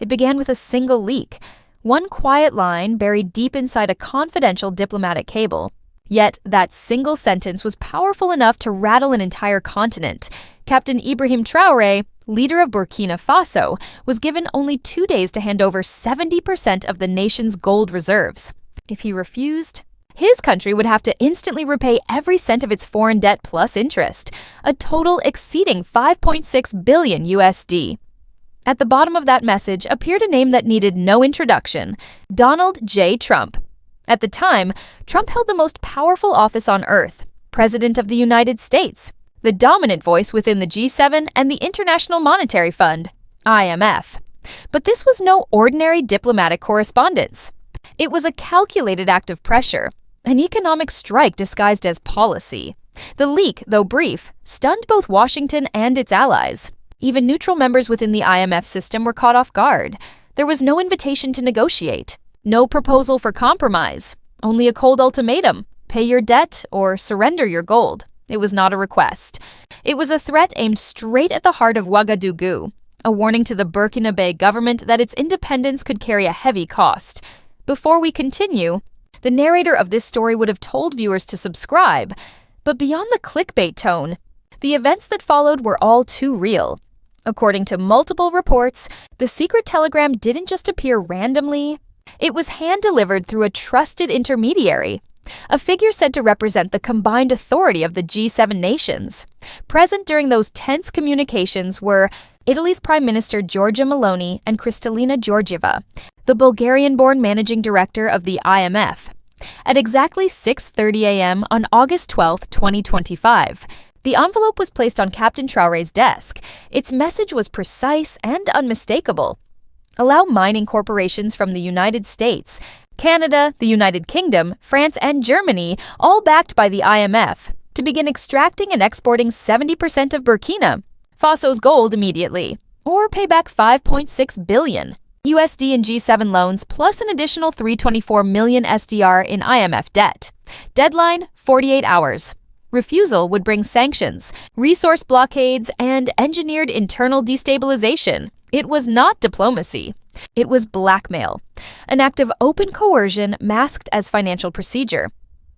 It began with a single leak, one quiet line buried deep inside a confidential diplomatic cable. Yet that single sentence was powerful enough to rattle an entire continent. Captain Ibrahim Traoré, leader of Burkina Faso, was given only 2 days to hand over 70% of the nation's gold reserves. If he refused, his country would have to instantly repay every cent of its foreign debt plus interest, a total exceeding 5.6 billion USD. At the bottom of that message appeared a name that needed no introduction: Donald J. Trump. At the time, Trump held the most powerful office on earth, President of the United States, the dominant voice within the G7 and the International Monetary Fund, IMF. But this was no ordinary diplomatic correspondence. It was a calculated act of pressure, an economic strike disguised as policy. The leak, though brief, stunned both Washington and its allies. Even neutral members within the IMF system were caught off guard. There was no invitation to negotiate, no proposal for compromise, only a cold ultimatum: pay your debt or surrender your gold. It was not a request. It was a threat aimed straight at the heart of Ouagadougou, a warning to the Burkina Faso government that its independence could carry a heavy cost. Before we continue, the narrator of this story would have told viewers to subscribe, but beyond the clickbait tone, the events that followed were all too real. According to multiple reports, the secret telegram didn't just appear randomly. It was hand-delivered through a trusted intermediary, a figure said to represent the combined authority of the G7 nations. Present during those tense communications were Italy's Prime Minister Giorgia Meloni and Kristalina Georgieva, the Bulgarian-born managing director of the IMF. At exactly 6:30 a.m. on August 12, 2025, the envelope was placed on Captain Traoré's desk. Its message was precise and unmistakable. Allow mining corporations from the United States, Canada, the United Kingdom, France, and Germany, all backed by the IMF, to begin extracting and exporting 70% of Burkina Faso's gold immediately, or pay back 5.6 billion USD in G7 loans plus an additional 324 million SDR in IMF debt. Deadline: 48 hours. Refusal would bring sanctions, resource blockades, and engineered internal destabilization. It was not diplomacy. It was blackmail, an act of open coercion masked as financial procedure.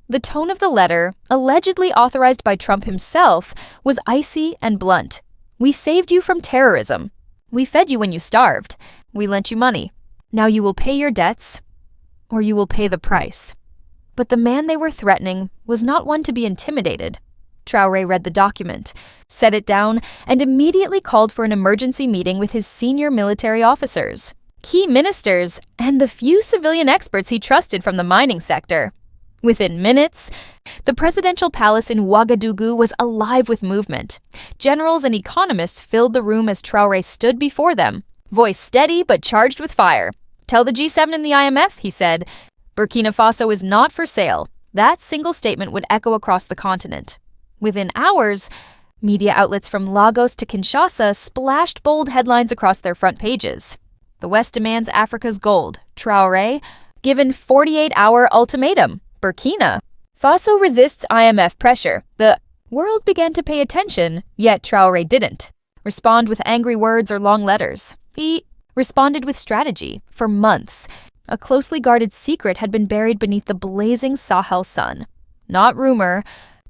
The tone of the letter, allegedly authorized by Trump himself, was icy and blunt. We saved you from terrorism. We fed you when you starved. We lent you money. Now you will pay your debts, or you will pay the price. But the man they were threatening was not one to be intimidated. Traoré read the document, set it down, and immediately called for an emergency meeting with his senior military officers, key ministers, and the few civilian experts he trusted from the mining sector. Within minutes, the presidential palace in Ouagadougou was alive with movement. Generals and economists filled the room as Traoré stood before them, voice steady but charged with fire. "Tell the G7 and the IMF," he said, "Burkina Faso is not for sale." That single statement would echo across the continent. Within hours, media outlets from Lagos to Kinshasa splashed bold headlines across their front pages. The West demands Africa's gold. Traoré, given 48-hour ultimatum. Burkina Faso resists IMF pressure. The world began to pay attention, yet Traoré didn't respond with angry words or long letters. He responded with strategy. For months, a closely guarded secret had been buried beneath the blazing Sahel sun. Not rumor,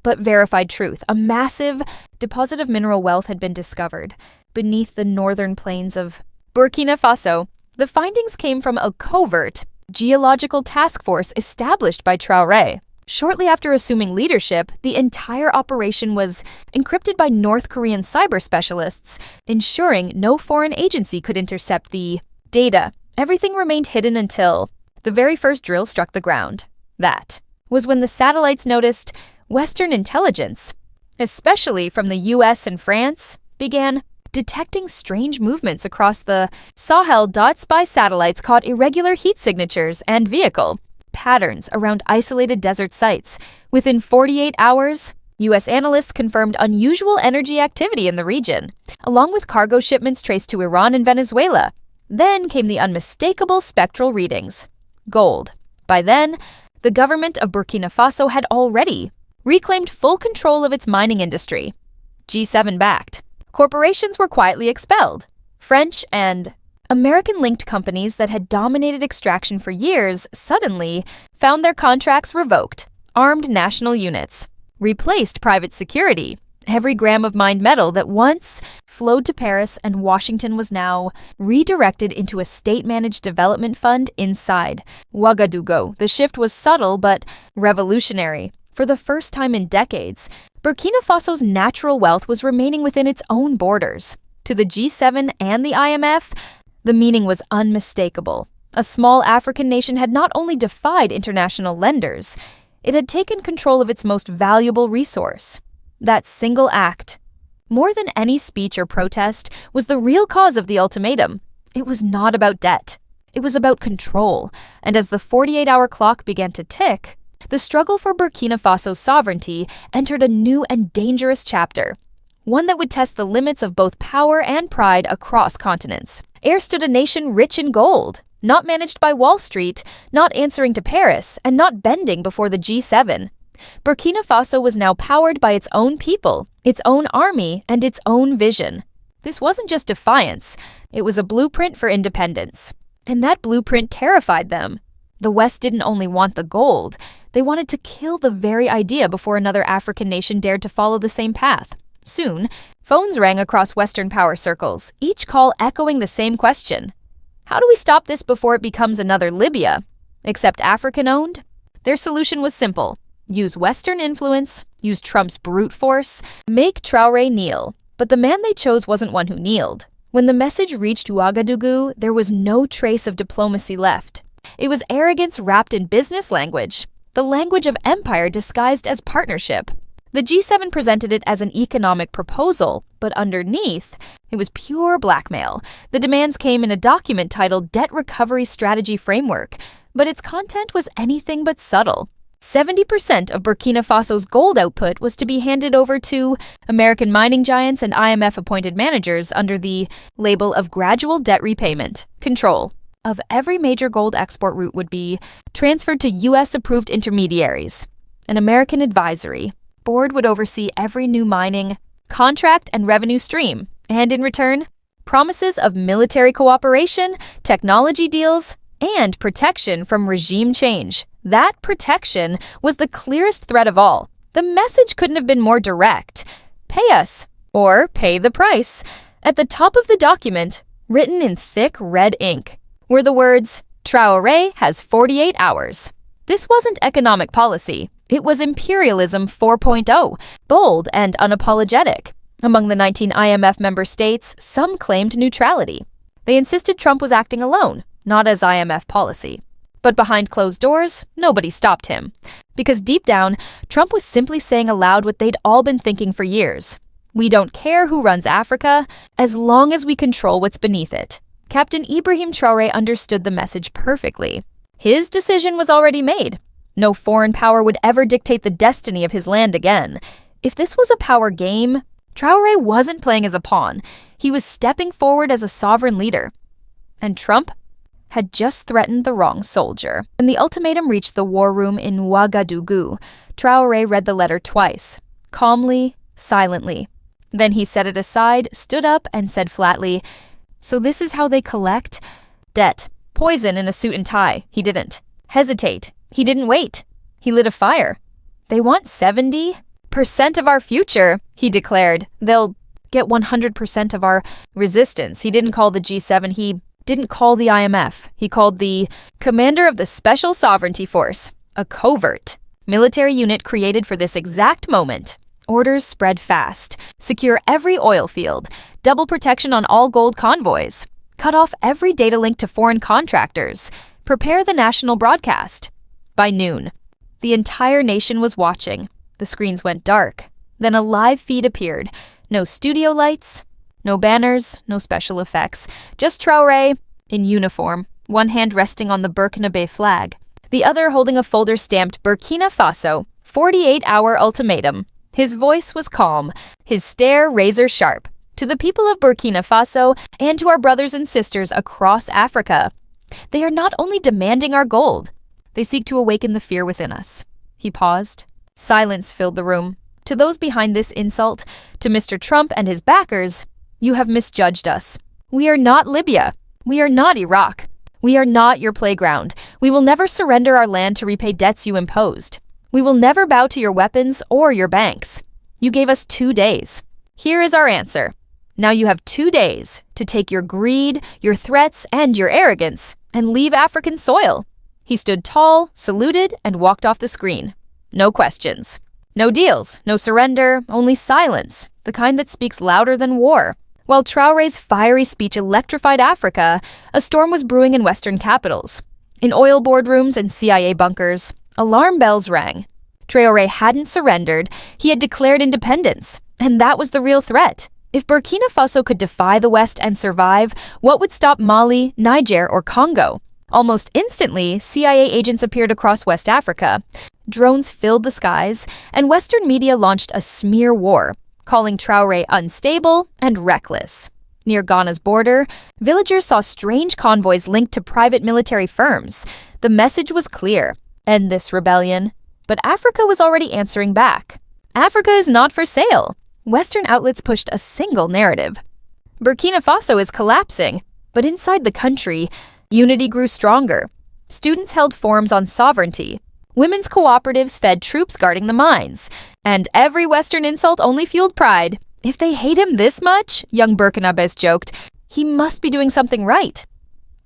but verified truth. A massive deposit of mineral wealth had been discovered beneath the northern plains of Burkina Faso. The findings came from a covert geological task force established by Traoré. Shortly after assuming leadership, the entire operation was encrypted by North Korean cyber specialists, ensuring no foreign agency could intercept the data. Everything remained hidden until the very first drill struck the ground. That was when the satellites noticed Western intelligence, especially from the US and France, began detecting strange movements across the Sahel. Spy satellites caught irregular heat signatures and vehicle patterns around isolated desert sites. Within 48 hours, US analysts confirmed unusual energy activity in the region, along with cargo shipments traced to Iran and Venezuela. Then came the unmistakable spectral readings. Gold. By then, the government of Burkina Faso had already reclaimed full control of its mining industry. G7 backed. Corporations were quietly expelled. French and American-linked companies that had dominated extraction for years suddenly found their contracts revoked, armed national units, replaced private security. Every gram of mined metal that once flowed to Paris and Washington was now redirected into a state-managed development fund inside Ouagadougou. The shift was subtle but revolutionary. For the first time in decades, Burkina Faso's natural wealth was remaining within its own borders. To the G7 and the IMF, the meaning was unmistakable. A small African nation had not only defied international lenders, it had taken control of its most valuable resource. That single act, more than any speech or protest, was the real cause of the ultimatum. It was not about debt. It was about control. And as the 48-hour clock began to tick, the struggle for Burkina Faso's sovereignty entered a new and dangerous chapter, one that would test the limits of both power and pride across continents. Ere stood a nation rich in gold, not managed by Wall Street, not answering to Paris, and not bending before the G7. Burkina Faso was now powered by its own people, its own army, and its own vision. This wasn't just defiance, it was a blueprint for independence. And that blueprint terrified them. The West didn't only want the gold, they wanted to kill the very idea before another African nation dared to follow the same path. Soon, phones rang across Western power circles, each call echoing the same question. How do we stop this before it becomes another Libya? Except African-owned? Their solution was simple. Use Western influence, use Trump's brute force, make Traoré kneel. But the man they chose wasn't one who kneeled. When the message reached Ouagadougou, there was no trace of diplomacy left. It was arrogance wrapped in business language, the language of empire disguised as partnership. The G7 presented it as an economic proposal, but underneath, it was pure blackmail. The demands came in a document titled Debt Recovery Strategy Framework, but its content was anything but subtle. 70% of Burkina Faso's gold output was to be handed over to American mining giants and IMF-appointed managers under the label of gradual debt repayment. Control of every major gold export route would be transferred to U.S.-approved intermediaries. An American advisory board would oversee every new mining contract and revenue stream, and in return, promises of military cooperation, technology deals, and protection from regime change. That protection was the clearest threat of all. The message couldn't have been more direct. Pay us, or pay the price. At the top of the document, written in thick red ink, were the words, Traoré has 48 hours. This wasn't economic policy. It was imperialism 4.0, bold and unapologetic. Among the 19 IMF member states, some claimed neutrality. They insisted Trump was acting alone, not as IMF policy. But behind closed doors, nobody stopped him. Because deep down, Trump was simply saying aloud what they'd all been thinking for years. We don't care who runs Africa, as long as we control what's beneath it. Captain Ibrahim Traoré understood the message perfectly. His decision was already made. No foreign power would ever dictate the destiny of his land again. If this was a power game, Traoré wasn't playing as a pawn. He was stepping forward as a sovereign leader. And Trump had just threatened the wrong soldier. When the ultimatum reached the war room in Ouagadougou, Traoré read the letter twice, calmly, silently. Then he set it aside, stood up, and said flatly, "So this is how they collect? Debt. Poison in a suit and tie. He didn't. Hesitate. He didn't wait. He lit a fire. They want 70% of our future," he declared. "They'll get 100% of our resistance." He didn't call the G7. He didn't call the IMF. He called the commander of the Special Sovereignty Force, a covert military unit created for this exact moment. Orders spread fast. Secure every oil field. Double protection on all gold convoys. Cut off every data link to foreign contractors. Prepare the national broadcast. By noon, the entire nation was watching. The screens went dark. Then a live feed appeared. No studio lights, no banners, no special effects. Just Traoré, in uniform, one hand resting on the Burkina Faso flag, the other holding a folder stamped Burkina Faso, 48-hour ultimatum. His voice was calm, his stare razor-sharp. To the people of Burkina Faso and to our brothers and sisters across Africa, they are not only demanding our gold, they seek to awaken the fear within us. He paused. Silence filled the room. To those behind this insult, to Mr. Trump and his backers, you have misjudged us. We are not Libya. "We are not Iraq. We are not your playground. We will never surrender our land to repay debts you imposed. We will never bow to your weapons or your banks. You gave us 2 days. Here is our answer. Now you have 2 days to take your greed, your threats, and your arrogance and leave African soil." He stood tall, saluted, and walked off the screen. No questions. No deals, no surrender, only silence, the kind that speaks louder than war. While Traoré's fiery speech electrified Africa, a storm was brewing in Western capitals. In oil boardrooms and CIA bunkers, alarm bells rang. Traoré hadn't surrendered, he had declared independence, and that was the real threat. If Burkina Faso could defy the West and survive, what would stop Mali, Niger, or Congo? Almost instantly, CIA agents appeared across West Africa. Drones filled the skies, and Western media launched a smear war, calling Traoré unstable and reckless. Near Ghana's border, villagers saw strange convoys linked to private military firms. The message was clear: end this rebellion. But Africa was already answering back. Africa is not for sale. Western outlets pushed a single narrative. Burkina Faso is collapsing, but inside the country, unity grew stronger. Students held forums on sovereignty. Women's cooperatives fed troops guarding the mines. And every Western insult only fueled pride. If they hate him this much, young Burkinabés joked, he must be doing something right.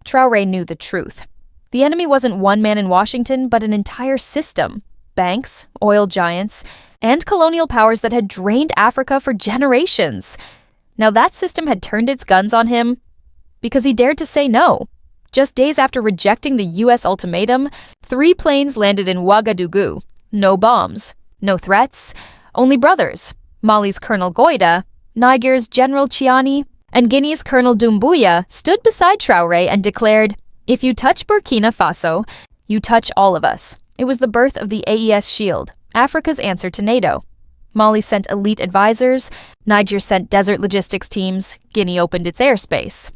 Traoré knew the truth. The enemy wasn't one man in Washington, but an entire system. Banks, oil giants, and colonial powers that had drained Africa for generations. Now that system had turned its guns on him because he dared to say no. Just days after rejecting the U.S. ultimatum, 3 planes landed in Ouagadougou. No bombs, no threats, only brothers. Mali's Colonel Goïta, Niger's General Chiani, and Guinea's Colonel Doumbouya stood beside Traoré and declared, "If you touch Burkina Faso, you touch all of us." It was the birth of the AES Shield, Africa's answer to NATO. Mali sent elite advisors, Niger sent desert logistics teams, Guinea opened its airspace.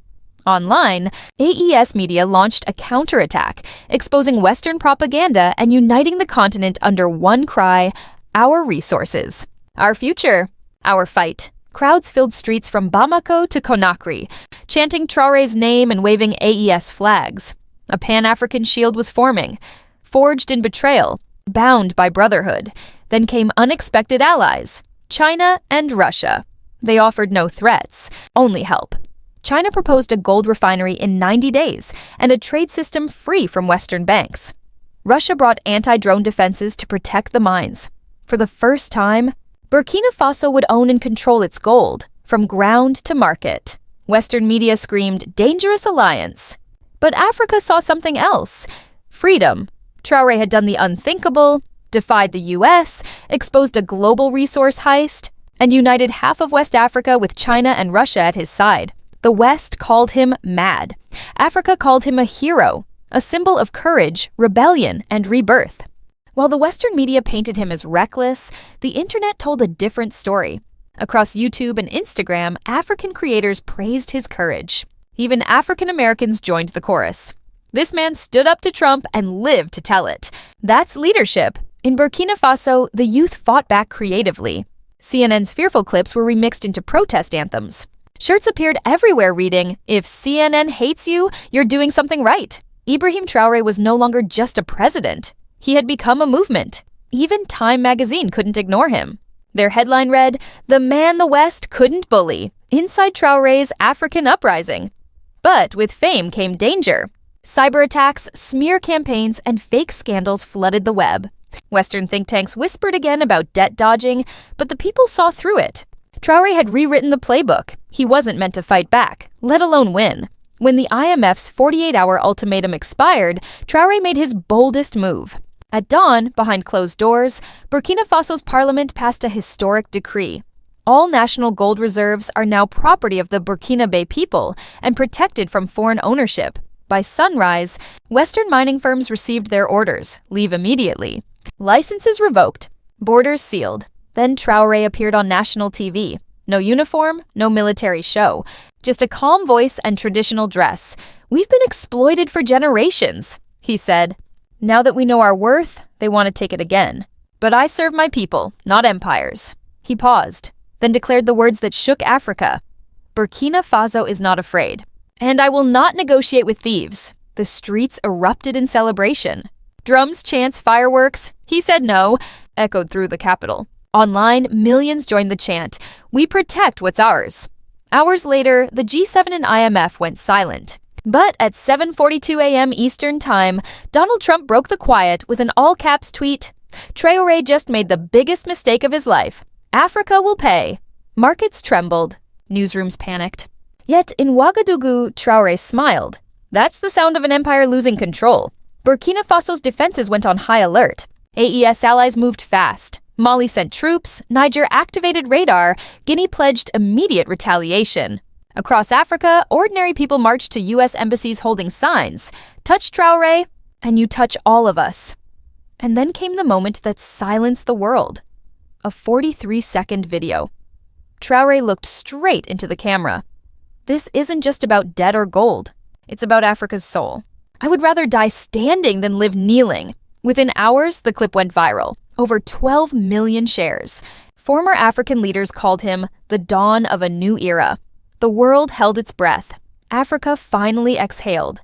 Online, AES media launched a counterattack, exposing Western propaganda and uniting the continent under one cry: our resources. Our future, our fight. Crowds filled streets from Bamako to Conakry, chanting Traoré's name and waving AES flags. A Pan-African shield was forming, forged in betrayal, bound by brotherhood. Then came unexpected allies, China and Russia. They offered no threats, only help. China proposed a gold refinery in 90 days and a trade system free from Western banks. Russia brought anti-drone defenses to protect the mines. For the first time, Burkina Faso would own and control its gold, from ground to market. Western media screamed, "Dangerous alliance." But Africa saw something else: freedom. Traoré had done the unthinkable, defied the U.S., exposed a global resource heist, and united half of West Africa with China and Russia at his side. The West called him mad. Africa called him a hero, a symbol of courage, rebellion, and rebirth. While the Western media painted him as reckless, the internet told a different story. Across YouTube and Instagram, African creators praised his courage. Even African Americans joined the chorus. This man stood up to Trump and lived to tell it. That's leadership. In Burkina Faso, the youth fought back creatively. CNN's fearful clips were remixed into protest anthems. Shirts appeared everywhere reading, "If CNN hates you, you're doing something right." Ibrahim Traoré was no longer just a president. He had become a movement. Even Time magazine couldn't ignore him. Their headline read, "The man the West couldn't bully, inside Traoré's African uprising." But with fame came danger. Cyber attacks, smear campaigns, and fake scandals flooded the web. Western think tanks whispered again about debt dodging, but the people saw through it. Traoré had rewritten the playbook. He wasn't meant to fight back, let alone win. When the IMF's 48-hour ultimatum expired, Traoré made his boldest move. At dawn, behind closed doors, Burkina Faso's parliament passed a historic decree. All national gold reserves are now property of the Burkinabe people and protected from foreign ownership. By sunrise, Western mining firms received their orders: leave immediately. Licenses revoked, borders sealed. Then Traoré appeared on national TV. No uniform, no military show, just a calm voice and traditional dress. "We've been exploited for generations," he said. "Now that we know our worth, they want to take it again. But I serve my people, not empires." He paused, then declared the words that shook Africa. "Burkina Faso is not afraid. And I will not negotiate with thieves. The streets erupted in celebration. Drums, chants, fireworks. He said no, echoed through the capital. Online, millions joined the chant, "We protect what's ours." Hours later, the G7 and IMF went silent. But at 7:42 a.m. Eastern Time, Donald Trump broke the quiet with an all-caps tweet. Traoré just made the biggest mistake of his life. Africa will pay. Markets trembled. Newsrooms panicked. Yet in Ouagadougou, Traoré smiled. That's the sound of an empire losing control. Burkina Faso's defenses went on high alert. AES allies moved fast. Mali sent troops, Niger activated radar, Guinea pledged immediate retaliation. Across Africa, ordinary people marched to U.S. embassies holding signs. Touch Traoré, and you touch all of us. And then came the moment that silenced the world. A 43-second video. Traoré looked straight into the camera. This isn't just about debt or gold. It's about Africa's soul. I would rather die standing than live kneeling. Within hours, the clip went viral. Over 12 million shares. Former African leaders called him the dawn of a new era. The world held its breath. Africa finally exhaled.